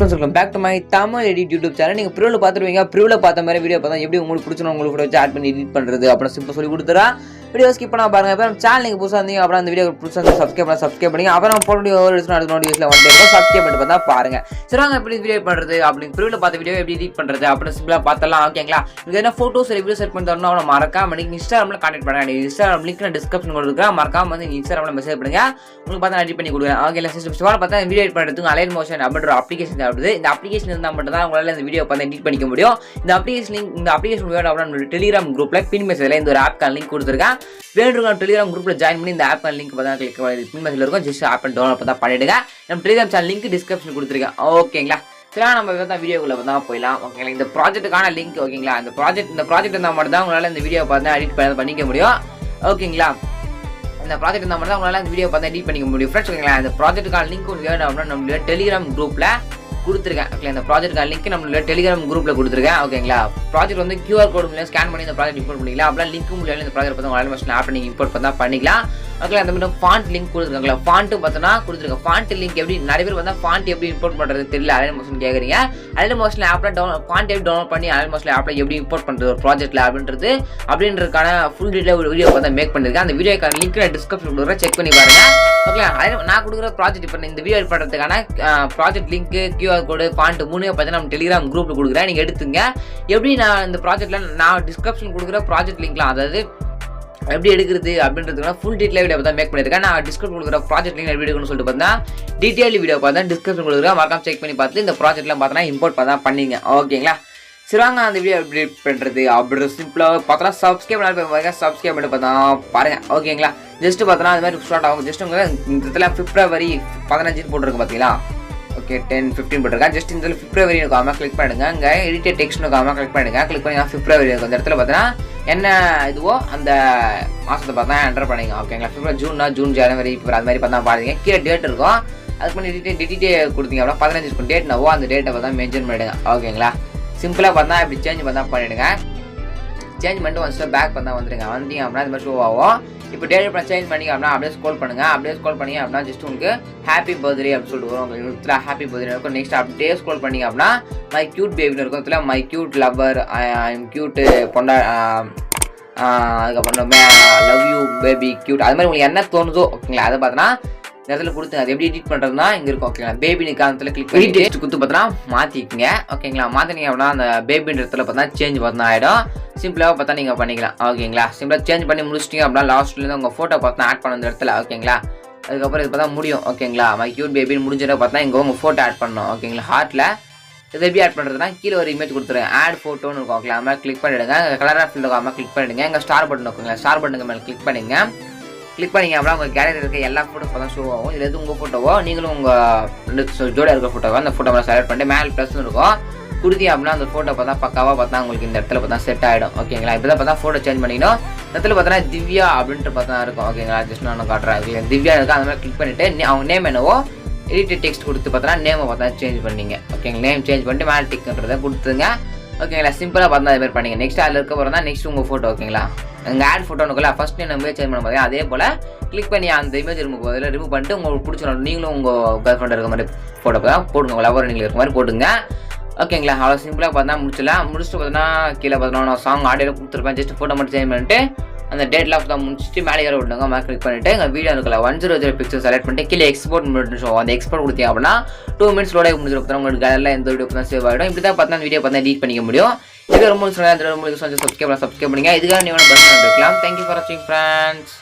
friends, welcome back to my Tamil edit YouTube channel. நீங்க ப்ரிவ்யூல பாத்துருவீங்க. ப்ரிவ்யூல பார்த்த மாதிரி வீடியோ பார்த்தா எப்படி உங்களுக்கு பிடிச்சணும் உங்களுக்கு போட்டோ வச்சு ஆட் பண்ணி எடிட் பண்றது அப்படி சிம்பிளா சொல்லி கொடுத்துறா. வீடியோ ஸ்கிப் பண்ணாம பாருங்க. அப்புறம் சேனல் நீங்க புதுசா இருந்தீங்க அப்புறம் அந்த வீடியோ புதுசா இருந்தா சப்ஸ்கிரைப் பண்ணுங்க. அப்புறம் போடுற வீடியோஸ் அடுத்த நோட்டிஃபிகேஷன்ல வந்து இருக்கும். சப்ஸ்கிரைப் பண்ணிட்டு பார்த்தா பாருங்க. சரி வாங்க எப்படி வீடியோ பண்றது அப்படி ப்ரிவ்யூல பார்த்த வீடியோ எப்படி எடிட் பண்றது அப்படி சிம்பிளா பார்த்தலாம். ஓகேங்களா? உங்களுக்கு என்ன போட்டோஸ் வீடியோ செட் பண்ணி தரணும் அவன மறக்காம நீங்க இன்ஸ்டாகிராம்ல கான்டாக்ட் பண்ணுங்க. இன்ஸ்டாகிராம் லிங்க் நான் டிஸ்கிரிப்ஷன் கொடுக்குறேன். மறக்காம வந்து இன்ஸ்டாகிராம்ல மெசேஜ் பண்ணுங்க. உங்களுக்கு பார்த்தா எடிட் பண்ணி கொடுக்குறேன். ஓகேங்களா? சிஸ்டம் பார்த்தா வீடியோ எடிட் பண்றதுக்கு Alight Motion அப்படின்ற அப்ளிகேஷன் தேவைப்படுது. இந்த அப்ளிகேஷன் இருந்தால் மட்டும் தான் உங்களால் இந்த வீடியோ பார்த்து எடிட் பண்ணிக்க முடியும். இந்த அப்ளிகேஷன் வேணும் அப்படின்னா டெலிகிராம் குரூப்ல பின் மெசேஜ்ல இந்த ஒரு ஆப்கான லிங்க் கொடுத்துருக்கேன். வேணுங்க டெலிகிராம் குரூப்ல ஜாயின் பண்ணி இந்த ஆப்கான லிங்க் பார்த்தா கிளிக் பின் மெசேஜ்ல இருக்கும். ஜஸ்ட் ஆப் டவுன்லோட் பண்ணா பண்ணிடுங்க. நம்ம டெலிகிராம் சேனல் லிங்க் டிஸ்கிரிப்ஷன் கொடுத்துருக்கேன். ஓகேங்களா? சரி நம்ம பார்த்தா வீடியோக்குள்ள பார்த்தா போயிடலாம். ஓகேங்களா? இந்த ப்ராஜெக்ட்டுக்கான லிங்க் ஓகேங்களா? இந்த ப்ராஜெக்ட் இருந்தால் மட்டும் தான் உங்களால் இந்த வீடியோ பார்த்து எடிட் பண்ணிக்க முடியும். ஓகேங்களா? இந்த ப்ராஜெக்ட் இருந்தால் மட்டும் தான் உங்களால் இந்த வீடியோ பார்த்து எடிட் பண்ணிக்க முடியும். ஃப்ரெண்ட்ஸ் ஓகேங்களா? இந்த ப்ராஜெக்ட்டுக்கான லிங்க் உங்களுக்கு வேணும் அப்படின்னா நம்மளுடைய டெலிகிராம் குரூப்ல கொடுத்துருக்கேன். ஓகே, இந்த ப்ராஜெக்ட் லிங்க் நம்மளோட டெலிகிராம் குரூப்ல கொடுத்துருக்கேன். ஓகேங்களா? ப்ராஜெக்ட் வந்து QR கோட் மூலம் ஸ்கேன் பண்ணி இந்த ப்ராஜெக்ட் இம்போர்ட் பண்ணிக்கலாம். அப்படிலாம் லிங்க் மூலம் இந்த ப்ராஜெக்ட் பார்த்தா Alight Motion ஆப் நீங்க இம்போர்ட் பண்ணா பண்ணிக்கலாம். ஓகே, அந்த மாதிரி ஃபாண்ட் லிங்க் கொடுத்துருக்காங்களா? ஃபாண்ட் பார்த்தா கொடுத்துருக்கேன். ஃபாண்ட் லிங்க் எப்படி நிறைய பேர் வந்து ஃபாண்ட் எப்படி இம்போர்ட் பண்றது தெரியல. Alight Motion கேக்குறீங்க. Alight Motion ஆப்ல ஃபாண்ட் எப்படி டவுன்லோட் பண்ணி Alight Motion ஆப்ல எப்படி இம்போர்ட் பண்றது ஒரு ப்ராஜெக்ட்ல அப்படின்றதுக்கான ஃபுல் டீடைல் ஒரு வீடியோ பார்த்தா மேக் பண்ணிருக்கேன். அந்த வீடியோக்கான லிங்க் நான் டிஸ்கிரிப்ஷன் கொடுக்குறேன். செக் பண்ணி பாருங்க. ஓகே, நான் கொடுக்குற ப்ராஜெக்ட் இப்போ இந்த வீடியோ எடிட் பண்றதுக்கான ப்ராஜெக்ட் லிங்க் QR கோடு ஃபாண்ட் மூணு பார்த்தா நம்ம டெலிகிராம் குரூப்ல கொடுக்குறேன். நீங்க எடுத்துங்க. எப்படி நான் இந்த ப்ராஜெக்ட்ல நான் டிஸ்கிரிப்ஷன் கொடுக்குற ப்ராஜெக்ட் லிங்க்லாம் அதாவது எப்படி எடுக்கிறது அப்படின்றதுக்கான ஃபுல் டீடைல் வீடியோ பார்த்தா மேக் பண்ணிருக்கேன். நான் டிஸ்கிரிப்ஷன் கொடுக்குற ப்ராஜெக்ட் லிங்க் எப்படி எடுக்கணும்னு சொல்லிட்டு பார்த்தா டீடைல் வீடியோ பார்த்தா டிஸ்கிரிப்ஷன் கொடுக்குறேன். மறக்காம செக் பண்ணி பார்த்து இந்த ப்ராஜெக்ட்லாம் பார்த்தா இம்போர்ட் பார்த்தா பண்ணிங்க. ஓகேங்களா? சரி வாங்க அந்த வீடியோ எப்படி பண்ணுறது அப்படி சிம்பிளாக பார்த்தா சப்ஸ்கிரைப் பண்ணி சப்ஸ்கிரைப் பண்ணி பார்த்தா பாருங்க. ஓகேங்களா? ஜஸ்ட் பார்த்தோன்னா அது மாதிரி ஸ்டார்ட் ஆகும். ஜஸ்ட் உங்க இந்த இடத்துல February 15 போட்டுருக்கு பார்த்தீங்களா? ஓகே, 10-15 போட்டிருக்கேன். ஜஸ்ட் இந்த February இருக்காம கிளிக் பண்ணிடுங்க. இங்கே எடிட்டட் டெக்ஸ்ட் இருக்காம கிளிக் பண்ணிடுங்க. கிளிக் பண்ணி February இருக்கும். அந்த இடத்துல பார்த்தீங்கன்னா என்ன இதுவோ அந்த மாதத்தை பார்த்தா என்டர் பண்ணிங்க. ஓகேங்களா? February, June, January அது மாதிரி பார்த்தா பாருங்க. கீழே டேட் இருக்கும். அதுக்கு பண்ணி டிடிட்டே கொடுத்தீங்க அப்படின்னா 15 இருக்கும். டேட் நவோ அந்த டேட்டை பார்த்தா மென்ஷன் பண்ணிடுங்க. ஓகேங்களா? சிம்பிளாக பார்த்தா இப்படி சேஞ்ச் பார்த்தா பண்ணிவிடுங்க. சேஞ்ச் பண்ணிட்டு ஒன் ஸ்டெப் பேக் பார்த்தா வந்துடுங்க. வந்தீங்க அப்படின்னா இது மாதிரி ஷோ ஆகும். இப்போ டேட் பண்ண சேஞ்ச் பண்ணிங்க அப்படின்னா அப்படியே ஸ்க்ரோல் பண்ணுங்க. அப்படியே ஸ்க்ரோல் பண்ணி அப்படின்னா ஜஸ்ட் உங்களுக்கு ஹாப்பி பர்த்டே அப்படின்னு சொல்லிட்டு வரும். உங்களுக்கு ஹாப்பி பர்த்டே இருக்கும். நெக்ஸ்ட் அப்படியே ஸ்க்ரோல் பண்ணிங்க அப்படின்னா மை கியூட் பேபின்னு இருக்கும். இதில் my cute lover I'm cute பொண்டா அதுக்கப்புறம் லவ் யூ பேபி கியூட் அது மாதிரி உங்களுக்கு என்ன தோணுதோ ஓகேங்களா அதை பார்த்தோன்னா இந்த இடத்துல கொடுத்து அது எப்படி எடிட் பண்ணுறதுனா இங்கே இருக்கும். ஓகேங்களா? பேபி நிற்காலத்தில் கிளிக் பண்ணி டெக்ஸ்ட் கொடுத்து பார்த்தோன்னா மாற்றிக்குங்க. ஓகேங்களா? மாற்றினீங்க அப்படின்னா அந்த பேபின்ற இடத்துல பார்த்தா சேஞ்ச் பார்த்தா ஆகிடும். சிம்பிளாக பார்த்தா நீங்கள் பண்ணிக்கலாம். ஓகேங்களா? சிம்பிளாக சேஞ்ச் பண்ணி முடிச்சிட்டிங்க அப்படின்னா லாஸ்ட்லேருந்து உங்கள் ஃபோட்டோ பார்த்தா ஆட் பண்ண இந்த இடத்துல. ஓகேங்களா? அதுக்கப்புறம் இது பார்த்தா முடியும். ஓகேங்களா? மை கியூட் பேபின்னு முடிஞ்சிட பார்த்தா இங்கே உங்கள் ஃபோட்டோ ஆட் பண்ணணும். ஓகேங்களா? ஹார்ட்டில் இது எப்படி ஆட் பண்ணுறதுனா கீழே ஒரு இமேஜ் கொடுத்துருங்க. ஆட் ஃபோட்டோன்னு இருக்கும். ஓகேங்களா? அது மாதிரி கிளிக் பண்ணிவிடுங்க. கலராக ஃபில் இருக்காமல் கிளிக் பண்ணிவிடுங்க. எங்கள் ஸ்டார் பட்டன் இருக்குங்களா? ஸ்டார் பட்டனுக்கு மேலே கிளிக் பண்ணிங்க. கிளிக் பண்ணிங்க அப்படின்னா உங்கள் கேலரி இருக்க எல்லா ஃபோட்டோஸ் பார்த்தா ஷோ ஆகும். இதில் எது உங்கள் ஃபோட்டோவோ நீங்களும் உங்கள் ஜோடியாக இருக்கிற ஃபோட்டோவோ அந்த ஃபோட்டோ மேலே செலக்ட் பண்ணிட்டு மேலே ப்ளஸ்ன்னு இருக்கும் கொடுத்தீங்க அப்படின்னா அந்த ஃபோட்டோ பார்த்தா பக்காவாக பார்த்தா உங்களுக்கு இந்த இடத்துல பார்த்தா செட் ஆகிடும். ஓகேங்களா? இப்போ தான் பார்த்தா ஃபோட்டோ சேஞ்ச் பண்ணிக்கணும். இந்த இடத்துல பார்த்தா திவ்யா அப்படின்ட்டு பார்த்தா இருக்கும். ஓகேங்களா? ஜஸ்ட் நான் காட்டுறேன். ஓகே, திவ்யா இருக்கா அந்த மாதிரி கிளிக் பண்ணிவிட்டு அவங்க நேம் என்னவோ எடிட்டட் டெக்ஸ்ட் கொடுத்து பார்த்தா நேமை பார்த்தா சேஞ்ச் பண்ணிங்க. ஓகேங்களா? நேம் சேஞ்ச் பண்ணிட்டு மேலே டிக்ன்றதை கொடுத்துருங்க. ஓகேங்களா? சிம்பிளாக பார்த்தா அது மாதிரி பண்ணிங்க. நெக்ஸ்ட் அதில் இருக்க போகிறதா நெக்ஸ்ட் உங்கள் ஃபோட்டோ. ஓகேங்களா? அங்கே ஆட் ஃபோட்டோனுக்குள்ள ஃபர்ஸ்ட் நம்ம சேஞ்ச் பண்ண போதே அதே போல் கிளிக் பண்ணி அந்த இமேஜ் ரிமூவ் பண்ணிட்டு உங்களுக்கு பிடிச்ச நீங்களும் உங்கள் கேர்ள் ஃப்ரெண்ட் இருக்க மாதிரி ஃபோட்டோ தான் போடுங்க. உங்கள் லவர் நீங்கள் இருக்க மாதிரி போட்டுங்க. ஓகேங்களா? அவ்வளோ சிம்பிளாக பார்த்தா முடிச்சுட்டு பார்த்தோன்னா கீழே பார்த்தோன்னா நான் சாங் ஆடியோவில் கொடுத்துருப்பேன். ஜஸ்ட் ஃபோட்டோ மட்டும் சேஞ்ச் பண்ணிட்டு அந்த டேட்டில் தான் முடிச்சுட்டு மேலே ஏற விடுங்க. மேலே கிளிக் பண்ணிட்டு எங்கள் வீடியோ இருக்கல 100 பிக்சர் செலக்ட் பண்ணிட்டு கீழே எக்ஸ்போர்ட் முடிஞ்சு ஷோ அந்த எக்ஸ்போர்ட் கொடுத்தீங்க அப்படின்னா 2 minutes முடிஞ்சிடும். உங்களுக்கு கேலரியில் எந்த வீடியோ தான் சேவ் ஆகிடும். இப்படி தான் பார்த்தா வீடியோ பார்த்தா எடிட் பண்ணிக்க முடியும். இது ரொம்ப சப்ஸ்கிரைப் பண்ணுங்க. இதுக்காக நீங்கள் பஸ் எடுக்கலாம். தேங்க்யூ ஃபார் வாட்சிங் ஃப்ரெண்ட்ஸ்.